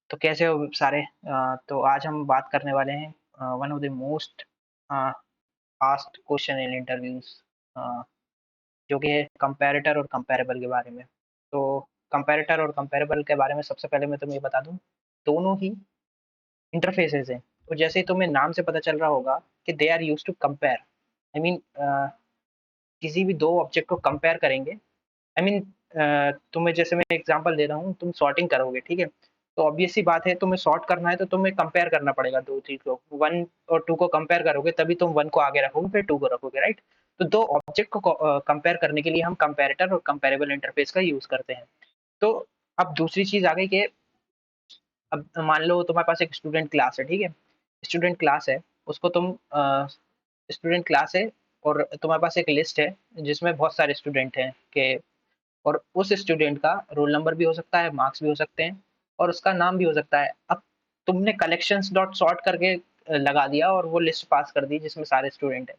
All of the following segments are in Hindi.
तो कैसे हो सारे? तो आज हम बात करने वाले हैं one of the most asked question in interviews, जो कि है कंपैरेटर और कंपैरेबल के बारे में। तो कंपैरेटर और कंपैरेबल के बारे में सबसे पहले मैं तुम्हें बता दूं, दोनों ही इंटरफेसेस हैं। तो जैसे ही तुम्हें नाम से पता चल रहा होगा कि they are use to compare, I mean किसी भी दो ऑब्जेक्ट को कंपेयर करेंगे। आई मीन तुम्हें, जैसे मैं एग्जांपल दे रहा हूँ, तुम सॉर्टिंग करोगे, ठीक है? तो ऑब्वियस सी बात है, तुम्हें सॉर्ट करना है तो तुम्हें कंपेयर करना पड़ेगा दो चीज को। वन और टू को कंपेयर करोगे तभी तुम वन को आगे रखोगे, फिर टू को रखोगे, राइट? तो दो ऑब्जेक्ट को कंपेयर करने के लिए हम कंपेरेटर और कंपेरेबल इंटरफेस का यूज करते हैं। तो अब दूसरी चीज आ गई कि अब मान लो तुम्हारे पास एक स्टूडेंट क्लास है, ठीक है? स्टूडेंट क्लास है, उसको तुम स्टूडेंट क्लास है और तुम्हारे पास एक लिस्ट है जिसमें बहुत सारे स्टूडेंट हैं के, और उस स्टूडेंट का रोल नंबर भी हो सकता है, मार्क्स भी हो सकते हैं, और उसका नाम भी हो सकता है। अब तुमने कलेक्शंस डॉट सॉर्ट करके लगा दिया और वो लिस्ट पास कर दी जिसमें सारे स्टूडेंट हैं।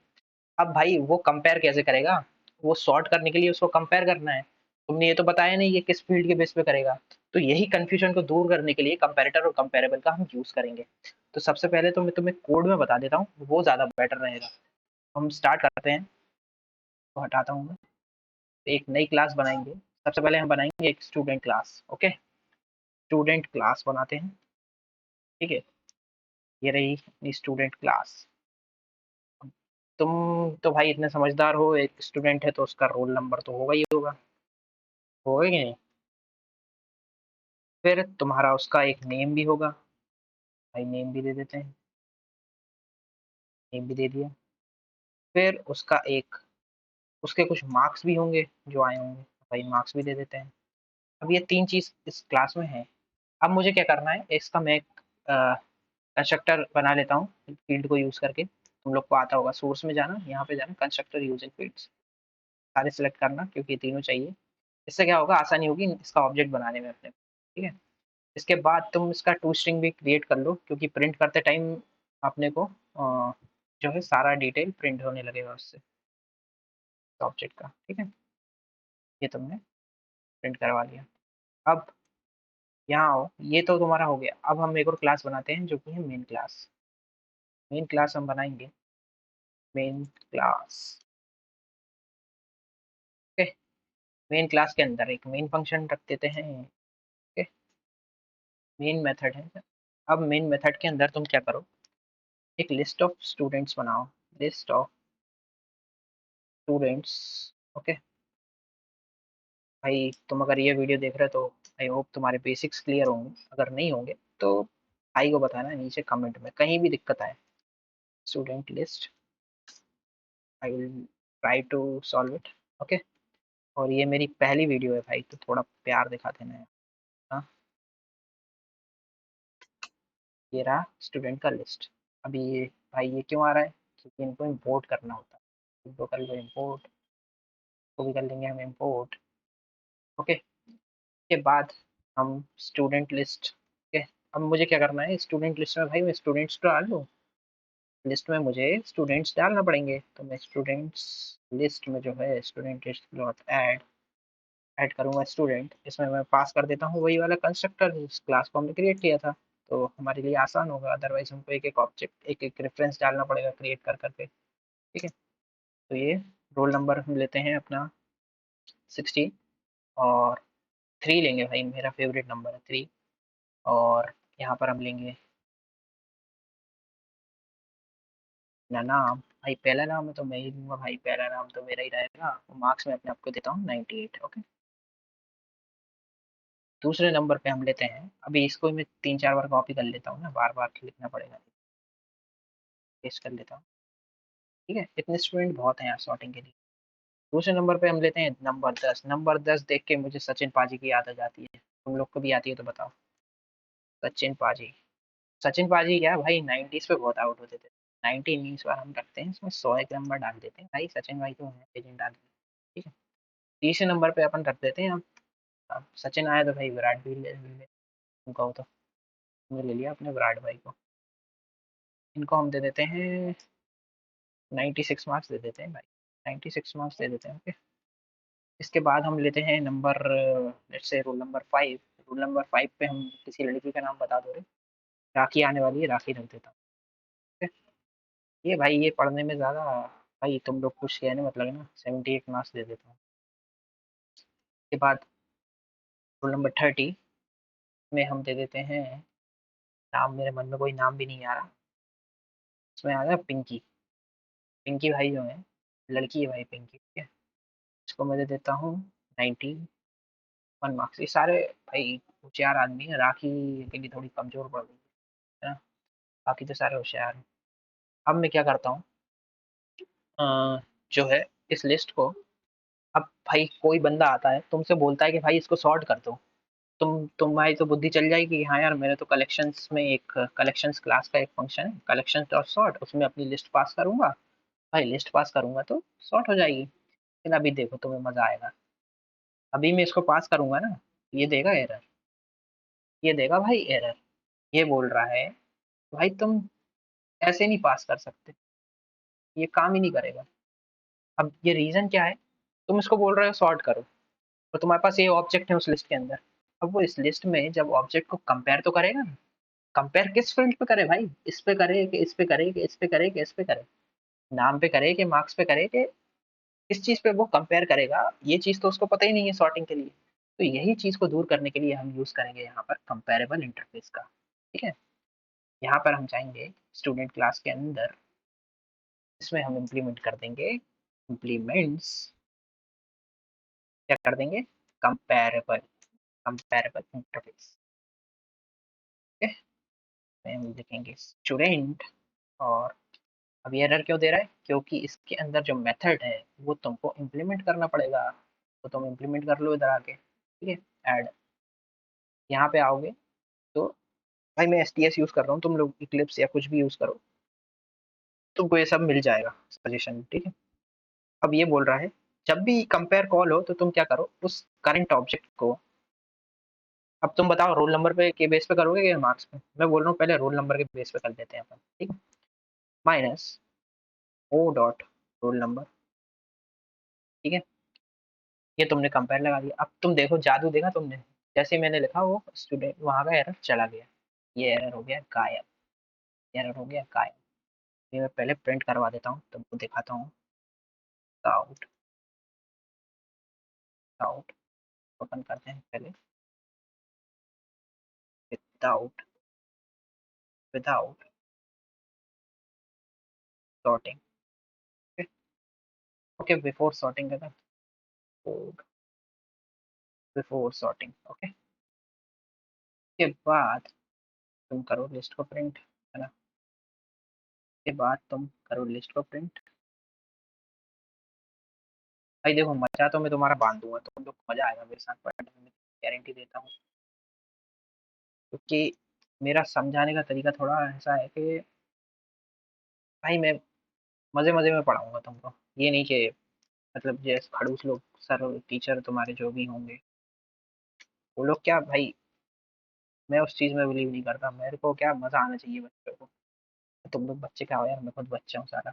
अब भाई वो कंपेयर कैसे करेगा? वो सॉर्ट करने के लिए उसको कंपेयर करना है। तुमने ये तो बताया नहीं ये किस फील्ड के बेस पे करेगा। तो यही कंफ्यूजन को दूर करने के लिए कंपैरेटर और कंपैरेबल का हम यूज करेंगे। तो सबसे पहले तो मैं तुम्हें कोड में बता देता हूँ, वो ज्यादा बेटर रहेगा। हम स्टार्ट करते हैं, तो हटाता हूँ मैं। एक नई क्लास बनाएंगे। सबसे पहले हम बनाएंगे एक student class, okay? Student class बनाते हैं, ठीक है? ये रही स्टूडेंट क्लास। तुम तो भाई इतने समझदार हो, एक स्टूडेंट है तो उसका रोल नंबर तो होगा ही होगा, होगा कि नहीं? फिर तुम्हारा उसका एक नेम भी होगा, भाई नेम भी दे देते हैं, नेम भी दे दिया। फिर उसका एक, उसके कुछ मार्क्स भी होंगे जो आए होंगे, भाई मार्क्स भी दे देते हैं। अब ये तीन चीज इस क्लास में है। अब मुझे क्या करना है, इसका मैं एक कंस्ट्रक्टर बना लेता हूँ फील्ड को यूज करके। तुम लोग को आता होगा, सोर्स में जाना, यहाँ पे जाना, कंस्ट्रक्टर यूजिंग फील्ड्स, सारे सिलेक्ट करना क्योंकि तीनों चाहिए। इससे क्या होगा, आसानी होगी इसका ऑब्जेक्ट बनाने में अपने, ठीक है? इसके बाद तुम इसका टू स्ट्रिंग भी क्रिएट कर लो, क्योंकि प्रिंट करते टाइम अपने को जो है सारा डिटेल प्रिंट होने लगेगा उससे, ऑब्जेक्ट का, ठीक है? ये तुमने प्रिंट करवा लिया। अब यहाँ आओ, ये तो तुम्हारा हो गया। अब हम एक और क्लास बनाते हैं जो कि है मेन क्लास। मेन क्लास हम बनाएंगे, main class, okay? Main class के अंदर एक मेन फंक्शन रख देते हैं, ओके? मेन मेथड है। अब मेन मेथड के अंदर तुम क्या करो, एक लिस्ट ऑफ स्टूडेंट्स बनाओ, लिस्ट ऑफ स्टूडेंट्स, ओके? भाई तुम अगर ये वीडियो देख रहे हो तो आई होप तुम्हारे बेसिक्स क्लियर होंगे। अगर नहीं होंगे तो भाई को बताना नीचे कमेंट में, कहीं भी दिक्कत आए। Student list, I will try to solve it, okay? और ये मेरी पहली वीडियो है भाई, तो थोड़ा प्यार दिखा देना है। हाँ, ये रहा स्टूडेंट का लिस्ट। अभी ये भाई ये क्यों आ रहा है, क्योंकि इनको इम्पोर्ट करना होता है। इनको कर लो इम्पोर्ट, को भी कर लेंगे हम इम्पोर्ट, ओके? के बाद हम स्टूडेंट लिस्ट, ओके? अब मुझे क्या करना है, स्टूडेंट लिस्ट में भाई मैं स्टूडेंट्स तो डाल दूँ, लिस्ट में मुझे स्टूडेंट्स डालना पड़ेंगे। तो मैं स्टूडेंट्स लिस्ट में जो है student list dot add, add करूँगा स्टूडेंट। इसमें मैं पास कर देता हूँ वही वाला कंस्ट्रक्टर जिस क्लास को हमने क्रिएट किया था। तो हमारे लिए आसान होगा, अदरवाइज हमको एक एक ऑब्जेक्ट, एक एक रेफरेंस डालना पड़ेगा क्रिएट कर करके, ठीक है? तो ये रोल नंबर हम लेते हैं अपना 16, और 3 लेंगे भाई, मेरा फेवरेट नंबर है 3। और यहाँ पर हम लेंगे अपना नाम, भाई पहला नाम है तो मैं ही लूँगा भाई, पहला नाम तो मेरा ही रहेगा। मार्क्स में अपने आप को देता हूँ 98, ओके? दूसरे नंबर पे हम लेते हैं, अभी इसको मैं 3-4 बार कॉपी कर लेता हूँ ना, बार-बार लिखना पड़ेगा, पेस्ट कर लेता हूँ, ठीक है? इतने स्टूडेंट बहुत हैं यार सॉर्टिंग के लिए। दूसरे नंबर पे हम लेते हैं नंबर 10। नंबर 10 देख के मुझे सचिन पाजी की याद आ जाती है। तुम लोग को भी आती है तो बताओ। सचिन पाजी, सचिन पाजी क्या भाई 90s पे बहुत आउट होते थे। 90 इस बार हम रखते हैं, इसमें 100 एक नंबर डाल देते हैं भाई, सचिन भाई तो हैं लेजेंड आदमी, ठीक है? तीसरे नंबर पे अपन रख देते हैं, अब सचिन आया तो भाई विराट भी ले उनका हो तो हमने ले लिया अपने विराट भाई को। इनको हम दे देते हैं 96 मार्क्स दे देते हैं भाई, 96 मार्क्स दे देते हैं, ओके? इसके बाद हम लेते हैं number, let's say roll number 5। Rule number 5 पे हम किसी लड़की का नाम बता दो रे, राखी आने वाली है, राखी रख देता हूँ। ठीक है? ये भाई ये पढ़ने में ज़्यादा भाई तुम लोग कुछ कहने मत लगना, 78 मार्क्स दे देता हूँ। उसके बाद रूल नंबर 30 में हम दे देते हैं, नाम मेरे मन में कोई नाम भी नहीं आ रहा, इसमें आ गया पिंकी। पिंकी भाई जो है, लड़की है भाई पिंकी, ठीक है? इसको मैं दे देता हूँ 91 मार्क्स। ये सारे भाई होशियार आदमी है, राखी के लिए थोड़ी कमज़ोर पड़ गई है ना, बाकी तो सारे होशियार हैं। अब मैं क्या करता हूँ, अ, जो है इस लिस्ट को, अब भाई कोई बंदा आता है तुमसे बोलता है कि भाई इसको सॉर्ट कर दो, तुम्हारी तो बुद्धि चल जाएगी कि हाँ यार मेरे तो कलेक्शंस में एक कलेक्शंस क्लास का एक फंक्शन है कलेक्शंस डॉट सॉर्ट, उसमें अपनी लिस्ट पास करूंगा, भाई लिस्ट पास करूंगा तो सॉर्ट हो जाएगी। लेकिन अभी देखो तुम्हें मजा आएगा, अभी मैं इसको पास करूंगा ना, ये देगा एरर, ये देगा भाई एरर, ये बोल रहा है भाई तुम ऐसे नहीं पास कर सकते, ये काम ही नहीं करेगा। अब ये रीजन क्या है, तुम इसको बोल रहे हो सॉर्ट करो, तो तुम्हारे पास ये ऑब्जेक्ट है उस लिस्ट के अंदर, अब वो इस लिस्ट में जब ऑब्जेक्ट को कंपेयर तो करेगा ना, कंपेयर किस फील्ड पे करे भाई, इस पे करे कि इस पे करे कि इस पे करे कि इस पे करे, नाम पे करे कि मार्क्स पे करे कि किस चीज पे वो कंपेयर करेगा, ये चीज तो उसको पता ही नहीं है सॉर्टिंग के लिए। तो यही चीज को दूर करने के लिए हम यूज करेंगे यहाँ पर कंपेरेबल इंटरफेस का। ठीक है, यहाँ पर हम जाएंगे स्टूडेंट क्लास के अंदर, इसमें हम इम्प्लीमेंट कर देंगे, इम्प्लीमेंट्स क्या कर देंगे, कंपेरेबल, कंपेरेबल इंटरफेस। ठीक है, हम लिखेंगे स्टूडेंट, और अब ये एरर क्यों दे रहा है, क्योंकि इसके अंदर जो मेथड है वो तुमको इम्प्लीमेंट करना पड़ेगा, तो तुम इम्प्लीमेंट कर लो इधर आके। ठीक है, ऐड, यहाँ पे आओगे तो भाई मैं एसटीएस यूज कर रहा हूँ, तुम लोग इक्लिप्स या कुछ भी यूज करो, तुमको ये सब मिल जाएगा सजेशन। ठीक है, अब ये बोल रहा है जब भी कंपेयर कॉल हो तो तुम क्या करो, उस करंट ऑब्जेक्ट को, अब तुम बताओ रोल नंबर पे के बेस पे करोगे या मार्क्स पे, मैं बोल रहा हूँ पहले रोल नंबर के बेस पे कर देते हैं अपन। ठीक है, minus o dot roll number. ठीक है, ये तुमने कंपेयर लगा दिया, अब तुम देखो जादू देखा तुमने, जैसे ही मैंने लिखा वो स्टूडेंट वहां का एरर चला गया, ये एरर हो गया गायब, एरर हो गया गायब। ये मैं पहले प्रिंट करवा देता हूँ तुमको दिखाता हूँ, आउट, आउट ओपन करते हैं पहले, without, without sorting. Okay, before sorting का, बिफोर सॉर्टिंग। ओके, के बाद तुम करो लिस्ट को प्रिंट, है ना, के बाद तुम करो लिस्ट को प्रिंट। भाई देखो मजा तो मैं तुम्हारा बांध दूंगा, तुम लोग को मजा आएगा मेरे साथ पढ़ने में, गारंटी देता हूँ, क्योंकि मेरा समझाने का तरीका थोड़ा ऐसा है कि भाई मैं मजे मजे में पढ़ाऊंगा तुमको, ये नहीं कि मतलब जैसे खड़ूस लोग सर टीचर तुम्हारे जो भी होंगे वो लोग क्या भाई, मैं उस चीज में बिलीव नहीं करता, मेरे को क्या मजा आना चाहिए बच्चों को, तुम लोग बच्चे क्या हो यार, मैं खुद बच्चा हूँ सारा।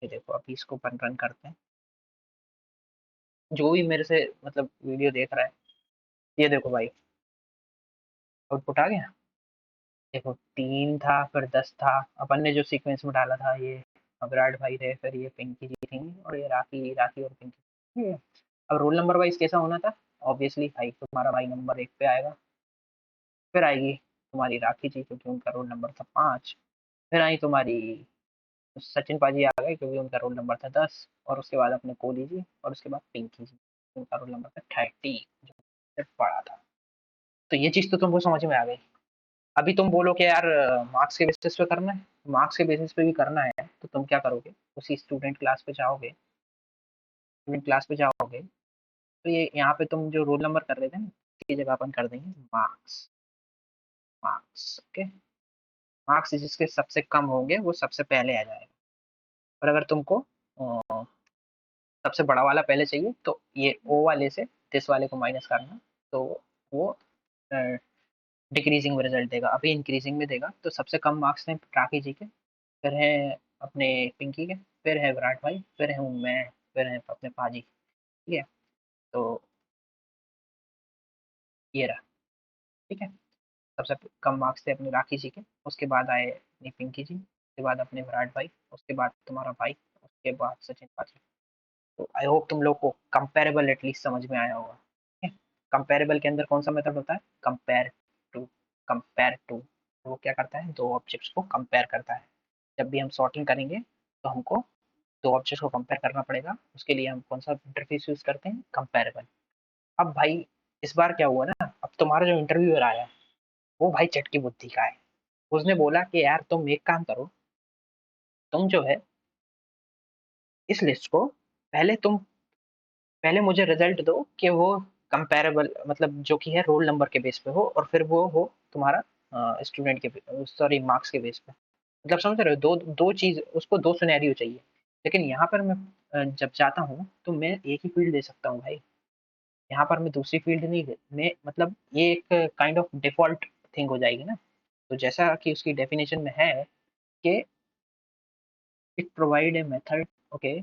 ये देखो अभी इसको रन करते हैं, जो भी मेरे से मतलब वीडियो देख रहा है, ये देखो भाई आउटपुट आ गया, देखो 3 था फिर 10 था, अपन ने जो सीक्वेंस में डाला था, ये विराट भाई थे, फिर ये पिंकी जी थी, और ये राखी, राखी और पिंकी। ठीक है, अब रोल नंबर वाइज कैसा होना था, ऑब्वियसली भाई तुम्हारा भाई नंबर 1 पे आएगा, फिर आएगी तुम्हारी राखी जी क्योंकि उनका रोल नंबर था 5, फिर आई तुम्हारी सचिन पाजी आ गए क्योंकि उनका रोल नंबर था 10, और उसके बाद अपने कोहली जी, और उसके बाद पिंकी जी, उनका रोल नंबर था 30, जो सिर्फ पढ़ा था। तो ये चीज तो तुमको समझ में आ गई। अभी तुम बोलो कि यार मार्क्स के बेसिस पे करना है, मार्क्स के बेसिस पे भी करना है तो तुम क्या करोगे, उसी स्टूडेंट क्लास पे जाओगे, स्टूडेंट क्लास पे जाओगे, तो ये यहाँ पे तुम जो रोल नंबर कर रहे थे ना, इसकी जगह अपन कर देंगे मार्क्स, मार्क्स। ओके, मार्क्स जिसके सबसे कम होंगे वो सबसे पहले आ जाएगा, और अगर तुमको सबसे बड़ा वाला पहले चाहिए तो ये ओ वाले से दिस वाले को माइनस करना, तो वो डिक्रीजिंग में रिजल्ट देगा, अभी इंक्रीजिंग में देगा। तो सबसे कम मार्क्स हैं राखी जी के, फिर है अपने पिंकी के, फिर है विराट भाई, फिर हूँ मैं, फिर है अपने पाजी। ठीक है, तो ये रहा, ठीक है। सबसे कम मार्क्स थे अपने राखी जी के, उसके बाद आए अपनी पिंकी जी, उसके बाद अपने विराट भाई, उसके बाद तुम्हारा भाई, उसके बाद सचिन पाजी। तो आई होप तुम लोग को कंपेरेबल एटलीस्ट समझ में आया होगा, ठीक है। कंपेरेबल के अंदर कौन सा मेथड होता है? Compare to. कंपेयर टू वो क्या करता है? दो ऑब्जेक्ट्स को कंपेयर करता है। जब भी हम सॉर्टिंग करेंगे तो हमको दो ऑब्जेक्ट्स को कंपेयर करना पड़ेगा, उसके लिए हम कौन सा इंटरफेस यूज करते हैं? कंपेरेबल। अब भाई इस बार क्या हुआ ना, अब तुम्हारा जो इंटरव्यूअर आया वो भाई चटकी बुद्धि का है। उसने बोला कि यार तुम एक काम करो, तुम जो है इस लिस्ट को पहले मुझे रिजल्ट दो कि वो कंपेरेबल मतलब जो कि है रोल नंबर के बेस पे हो, और फिर वो हो तुम्हारा स्टूडेंट के सॉरी मार्क्स के बेस पे। मतलब समझ रहे हो, दो दो चीज, उसको दो सिनेरियो चाहिए। लेकिन यहाँ पर मैं जब चाहता हूँ तो मैं एक ही फील्ड दे सकता हूँ भाई। यहाँ पर मैं दूसरी फील्ड नहीं मैं मतलब ये एक काइंड ऑफ डिफॉल्ट थिंग हो जाएगी ना। तो जैसा कि उसकी डेफिनेशन में है कि it provide a method, okay,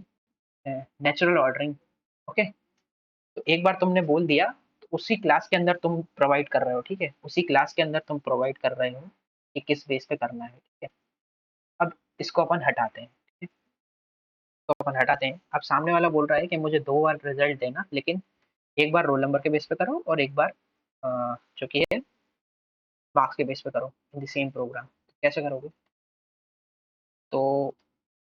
natural ordering, okay. तो एक बार तुमने बोल दिया तो उसी क्लास के अंदर तुम प्रोवाइड कर रहे हो, ठीक है, उसी क्लास के अंदर तुम प्रोवाइड कर रहे हो कि किस बेस पे करना है, ठीक है। अब इसको अपन हटाते हैं, ठीक है। तो अपन हटाते हैं, अब सामने वाला बोल रहा है कि मुझे दो बार रिजल्ट देना, लेकिन एक बार रोल नंबर के बेस पे करो और एक बार जो कि है मार्क्स के बेस पे करो इन द सेम प्रोग्राम। कैसे करोगे? तो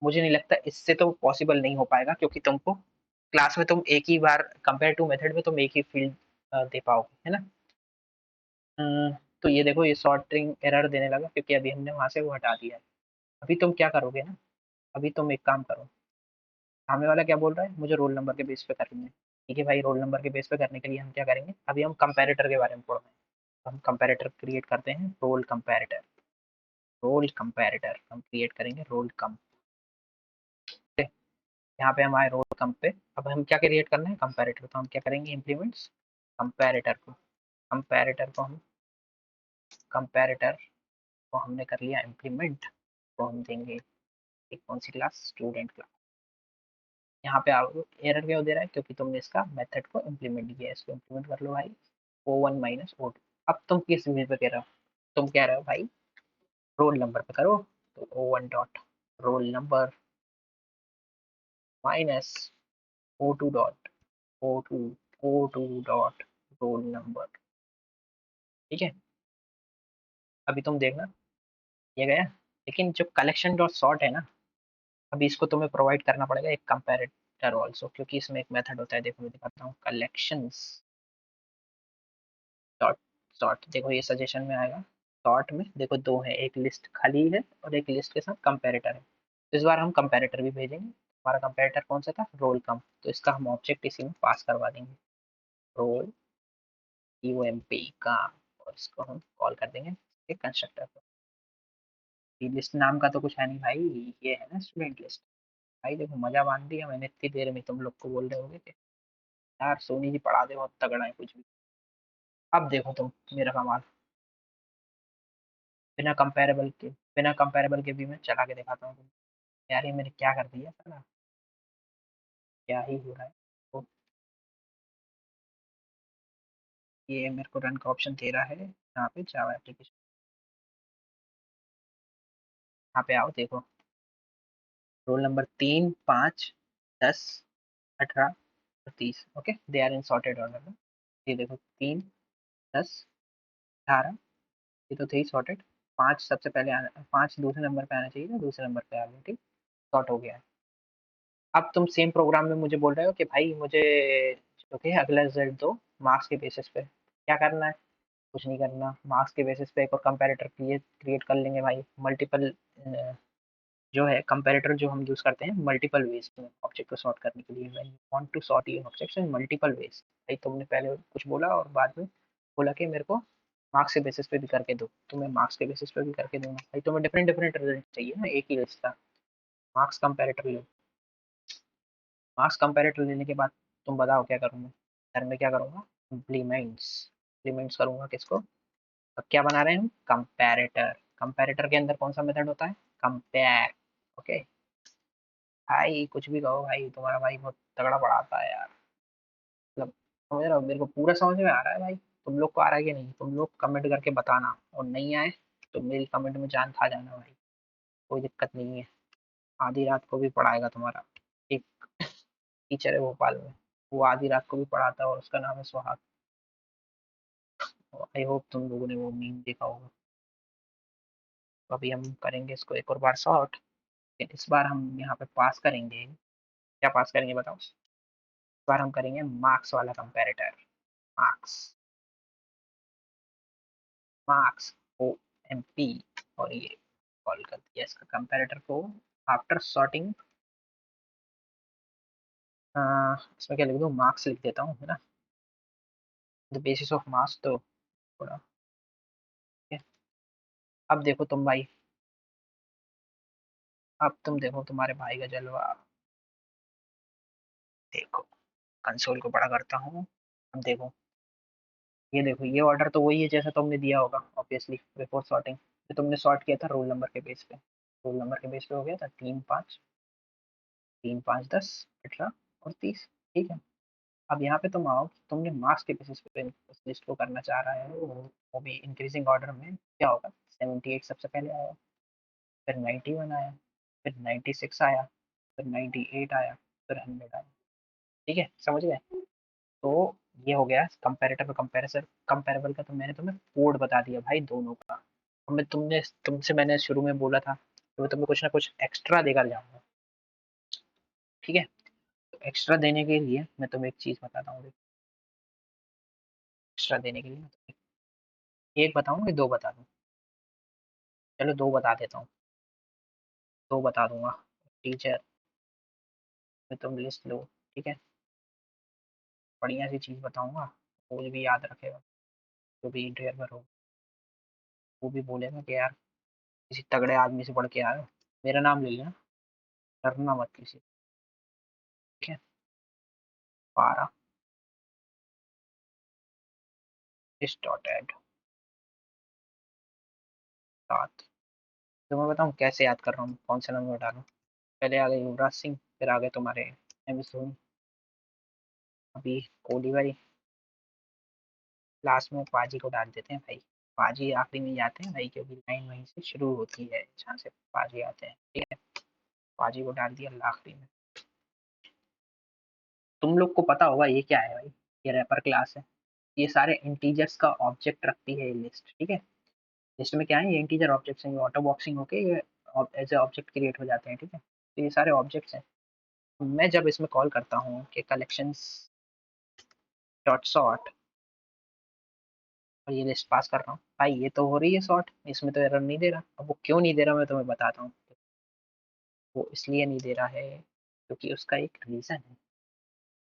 मुझे नहीं लगता, इससे तो पॉसिबल नहीं हो पाएगा, क्योंकि तुमको क्लास में तुम एक ही बार कंपेयर टू मेथड में तुम एक ही फील्ड दे पाओगे, है ना। तो ये देखो ये सॉर्टिंग एरर देने लगा क्योंकि अभी हमने वहां से वो हटा दिया है। अभी तुम क्या करोगे ना, अभी तुम एक काम करो, सामने वाला क्या बोल रहा है? मुझे रोल नंबर के बेस पे करनी है। ठीक है भाई, रोल नंबर के बेस पे करने के लिए हम क्या करेंगे? अभी हम कंपेरेटर के बारे में पढ़ रहे हैं। हम कंपेरेटर क्रिएट करते हैं, रोल कंपेरेटर। रोल कंपेरेटर हम क्रिएट करेंगे, रोल कम। यहाँ पे हम आए रोल कम पे। अब हम क्या क्रिएट करना है? कंपेरेटर। तो हम क्या करेंगे? इम्प्लीमेंट्स कंपेरेटर को। कंपेरेटर को हम कंपेरेटर को हमने कर लिया इम्प्लीमेंट। तो हम देंगे एक कौन सी क्लास? Student class. यहाँ पे आपको एरर क्यों दे रहा है? क्योंकि तुमने इसका मेथड को इम्प्लीमेंट किया है। इसको इम्प्लीमेंट कर लो भाई, O1 - O2। अब तुम किस चीज पे कह रहे हो? तुम कह रहे हो भाई रोल नंबर पे करो। तो O1 dot roll number minus O2 dot O2 O2 dot roll number, ठीक है। अभी तुम देखना ये गया। लेकिन जो कलेक्शन डॉट सॉर्ट है ना, अभी इसको तुम्हें प्रोवाइड करना पड़ेगा एक कंपैरेटर ऑल्सो, क्योंकि इसमें एक मेथड होता है। देखो मैं दिखाता हूँ, कलेक्शंस डॉट सॉर्ट। देखो ये सजेशन में आएगा। सॉर्ट में देखो दो है, एक लिस्ट खाली है और एक लिस्ट के साथ कंपैरेटर है। तो इस बार हम कंपैरेटर भी भेजेंगे। हमारा कंपैरेटर कौन सा था? रोल कम। तो इसका हम ऑब्जेक्ट इसी में पास करवा देंगे, रोल UMP का। और इसको हम कॉल कर देंगे कंस्ट्रक्टर को। लिस्ट नाम का तो कुछ है नहीं भाई, ये है ना स्टूडेंट लिस्ट। भाई देखो मजा बांध दिया मैंने इतनी देर में। तुम लोग को बोल रहे होगे कि यार सोनी जी पढ़ा दे, बहुत तगड़ा है कुछ भी। अब देखो तुम मेरा कमाल। बिना कंपेरेबल के भी मैं चला के दिखाता हूँ तुम। यार ये मैंने क्या कर दिया साला, क्या ही हो रहा है। तो ये मेरे को रन का ऑप्शन दे रहा है यहाँ पे जावा एप्लीकेशन। यहाँ पे आओ देखो, रोल नंबर 3, 5, 10, 18 और 30, okay they are in sorted order. ये देखो 3, 10, 18, ये तो थे ही सॉर्टेड। 5 सबसे पहले आना, 5 दूसरे नंबर पे आना चाहिए था, दूसरे नंबर पे आ गया, ठीक। सॉर्ट हो गया है। अब तुम सेम प्रोग्राम में मुझे बोल रहे हो कि भाई मुझे ओके अगला रिजल्ट दो मार्क्स के बेसिस पे। क्या करना है? कुछ नहीं करना, मार्क्स के बेसिस पे एक और कंपैरेटर क्रिएट क्रिएट कर लेंगे भाई। मल्टीपल जो है कंपैरेटर जो हम यूज करते हैं मल्टीपल वेज में ऑब्जेक्ट को सॉर्ट करने के लिए। When you want to sort your objects in multiple ways. भाई तुमने पहले कुछ बोला और बाद में बोला कि मेरे को मार्क्स के बेसिस पे भी करके दो, तो मैं मार्क्स के बेसिस पे भी करके दूंगा भाई। तुम्हें डिफरेंट डिफरेंट रिजल्ट चाहिए ना एक ही लिस्ट का। मार्क्स कंपैरेटर लो। मार्क्स कंपैरेटर लेने के बाद तुम बताओ क्या करूंगा? घर में क्या करूंगा? इम्प्लीमेंट्स। इम्प्लीमेंट्स करूंगा किसको? अब क्या बना रहे हैं हम? कंपैरेटर। कंपैरेटर के अंदर कौन सा मेथड होता है? Compare, okay. भाई कुछ भी कहो भाई, तुम्हारा भाई बहुत तगड़ा पढ़ाता है यार। मतलब समझ रहे हो, मेरे को पूरा समझ में आ रहा है भाई। तुम लोग को आ रहा है कि नहीं, तुम लोग कमेंट करके बताना, और नहीं आए तो मेरी कमेंट में जान खा जाना भाई, कोई दिक्कत नहीं है। आधी रात को भी पढ़ाएगा तुम्हारा एक टीचर है भोपाल में, वो आधी रात को भी पढ़ाता है और उसका नाम है सुहाग। आई होप तुम लोगों ने वो मीम देखा होगा। तो अभी हम करेंगे इसको एक और बार सॉर्ट, लेकिन इस बार हम यहाँ पे पास करेंगे। क्या पास करेंगे बताओ? इस बार हम करेंगे मार्क्स वाला comparator. Marks, marks, O M P. और ये कॉल कर दिया इसका कंपैरेटर को। आफ्टर सॉर्टिंग, इसमें क्या लिख दूँ, मार्क्स लिख देता हूँ, है ना। द बेसिस ऑफ मार्क्स तो थोड़ा, ठीक है। अब देखो तुम भाई, अब तुम देखो तुम्हारे भाई का जलवा। देखो, कंसोल को बड़ा करता हूँ। अब देखो, ये देखो, ये ऑर्डर तो वही है जैसा तुमने दिया होगा ऑब्वियसली बिफोर सॉर्टिंग। जो तुमने सॉर्ट किया था रोल नंबर के बेस पे, रोल नंबर के बेस पे हो गया था 3 5, 3 5 10 18 और 30, ठीक है। अब यहाँ पे तुम आओ, तुमने मार्क्स के बेसिस पे उस लिस्ट को करना चाह रहा है, वो भी इंक्रीजिंग ऑर्डर में, क्या होगा, 78 सबसे पहले आया, फिर 91 आया, फिर 96 आया, फिर 98 आया, फिर 100 आया, ठीक है, समझ गए। तो ये हो गया कंपैरेटर कंपैरिजन कंपैरेबल का, तो मैंने तुम्हें कोड बता दिया भाई दोनों का। अब मैं तुमसे मैंने शुरू में बोला था तो मैं तुम्हें कुछ ना कुछ एक्स्ट्रा देकर जाऊंगा, ठीक है। तो एक्स्ट्रा देने के लिए मैं तुम्हें एक चीज बताता हूँ। एक्स्ट्रा देने के लिए मैं एक बताऊँ कि दो बता दूँ? चलो दो बता देता हूँ, दो बता दूंगा। टीचर में तुम लिस्ट लो, ठीक है। बढ़िया सी चीज बताऊंगा, वो भी याद रखेगा, जो भी इंटरव्यू में हो, वो भी बोलेगा कि यार किसी तगड़े आदमी से पढ़ के आए हो। मेरा नाम ले लेना, डरना मत किसी, ठीक है। 12 इस डॉट एड 7। तो मैं बताऊँ कैसे याद कर रहा हूँ, कौन से नंबर डालूँ? पहले आ गए युवराज सिंह, फिर आ गए तुम्हारे एम एस धोनी, अभी कोहली भाई, लास्ट में पाजी को डाल देते हैं भाई। पाजी आखिरी में जाते हैं भाई, क्योंकि लाइन वहीं से शुरू होती है जहाँ से पाजी आते हैं, ठीक है। पाजी को डाल दिया आखिरी में। तुम लोग को पता होगा ये क्या है भाई, ये रैपर क्लास है। ये सारे इंटीजर्स का ऑब्जेक्ट रखती है ये लिस्ट, ठीक है। लिस्ट में क्या है, ये इंटीजर ऑब्जेक्ट्स हैं, ये ऑटो बॉक्सिंग होके ये एज ए ऑब्जेक्ट क्रिएट हो जाते हैं, ठीक है। तो ये सारे ऑब्जेक्ट्स हैं। मैं जब इसमें कॉल करता हूँ कि कलेक्शंस डॉट सॉर्ट, और ये लिस्ट पास कर रहा हूँ भाई, ये तो हो रही है सॉर्ट, इसमें तो एरर नहीं दे रहा। अब वो क्यों नहीं दे रहा मैं तुम्हें बताता हूँ। वो इसलिए नहीं दे रहा है क्योंकि उसका एक रीज़न है।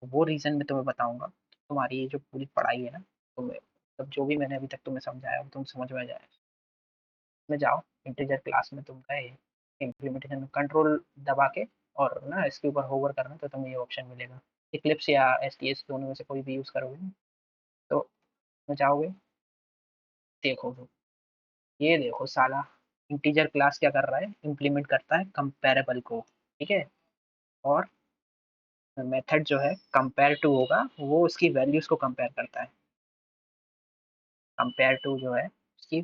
वो रीज़न मैं तुम्हें बताऊंगा, तुम्हारी ये जो पूरी पढ़ाई है ना, तुम्हें मतलब जो भी मैंने अभी तक तुम्हें समझाया वो तुम समझ में जाए। में जाओ, इंटीजर क्लास में तुम गए, इम्प्लीमेंटेशन में कंट्रोल दबा के और ना इसके ऊपर होवर करना, तो तुम्हें ये ऑप्शन मिलेगा। इक्लिप्स या एस टी एस दोनों में से कोई भी यूज़ करोगे ना, तो में जाओगे, देखो ये देखो साला, इंटीजर क्लास क्या कर रहा है, इम्प्लीमेंट करता है कंपेरेबल को, ठीक है। और मेथड जो है कंपेयर टू होगा, वो उसकी वैल्यूज को कंपेयर करता है। कंपेयर टू जो है उसकी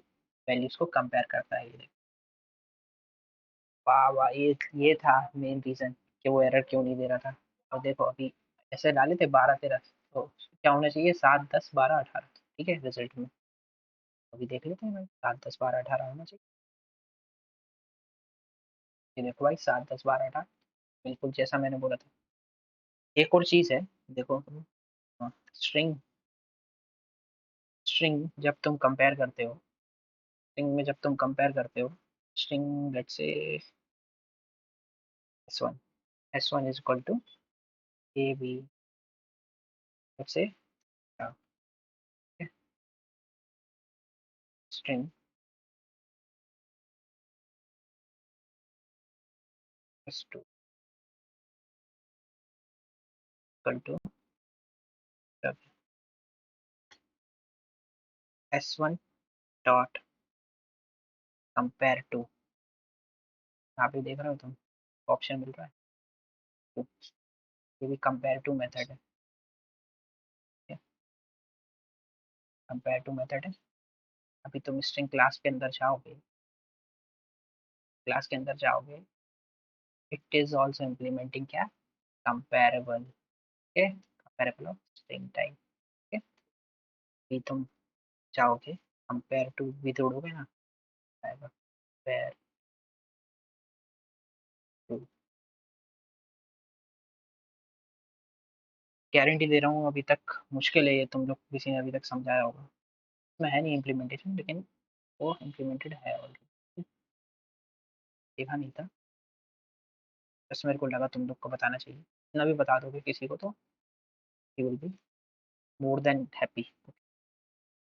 वैल्यूज को कंपेयर करता है, ये देखो। वाह वाह, ये था मेन रीजन कि वो एरर क्यों नहीं दे रहा था। और देखो अभी ऐसे डाले थे 12 13, तो क्या होना चाहिए 7 10 12 18, ठीक है रिजल्ट में। अभी देख लेते हैं भाई, 7 10 12 18 होना चाहिए। ये देखो भाई 7 10 12 18, बिल्कुल जैसा मैंने बोला था। एक और चीज है, देखो, स्ट्रिंग, स्ट्रिंग जब तुम कंपेयर करते हो, स्ट्रिंग में जब तुम कंपेयर करते हो, string let's say s1, s1 is equal to A B, let's say string s2 equal to s1 dot compare to, यहाँ पे देख रहे हो तुम, ऑप्शन मिल रहा है, तो ये भी कंपेयर टू मेथड है, ठीक है? कंपेयर टू मेथड है। अभी तुम स्ट्रिंग क्लास के अंदर जाओगे, क्लास के अंदर जाओगे, इट इज ऑल्सो इम्प्लीमेंटिंग क्या, comparable, okay, comparable of string type, okay. अभी तुम जाओगे कंपेयर टू भी जोड़ोगे ना, आएगा कंपेयर टू। गारंटी दे रहा हूँ अभी तक मुश्किल है ये, तुम लोग किसी ने अभी तक समझाया होगा, इसमें है नहीं इम्प्लीमेंटेशन, लेकिन वो इम्प्लीमेंटेड है ऑलरेडी, देखा नहीं था, बस मेरे को लगा तुम लोग को बताना चाहिए, इतना भी बता दोगे किसी को तो he will be more than happy,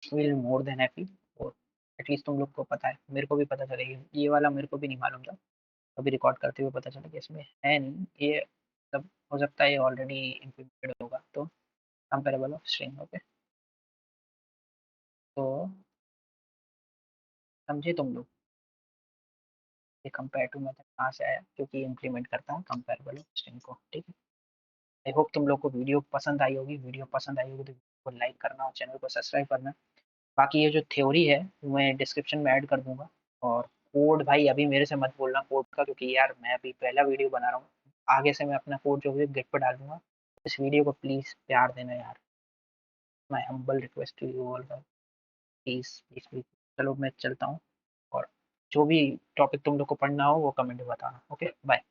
will more than happy. और एटलीस्ट तुम लोग को पता है, मेरे को भी पता चलेगी, ये वाला मेरे को भी नहीं मालूम था, अभी रिकॉर्ड करते हुए पता चला कि इसमें है नहीं ये, मतलब हो सकता है ये ऑलरेडी इम्प्लीमेंटेड होगा, तो कंपेरेबल ऑफ स्ट्रिंग, ओके। तो समझे तुम लोग ये कंपेयर टू मेथड कहाँ से आया, क्योंकि इम्प्लीमेंट करता है कंपेरेबल ऑफ स्ट्रिंग को, ठीक है। आई होप तुम लोग को वीडियो पसंद आई होगी, वीडियो पसंद आई होगी तो वीडियो को लाइक करना और चैनल को सब्सक्राइब करना। बाकी ये जो थ्योरी है मैं डिस्क्रिप्शन में ऐड कर दूंगा, और कोड भाई अभी मेरे से मत बोलना कोड का, क्योंकि यार मैं अभी पहला वीडियो बना रहा हूँ, आगे से मैं अपना कोड जो भी गिट पर डाल दूंगा। इस वीडियो को प्लीज़ प्यार देना यार, my humble request to you all, please please please. चलो मैं चलता हूँ, और जो भी टॉपिक तुम लोग को पढ़ना हो वो कमेंट में बताना, ओके बाय।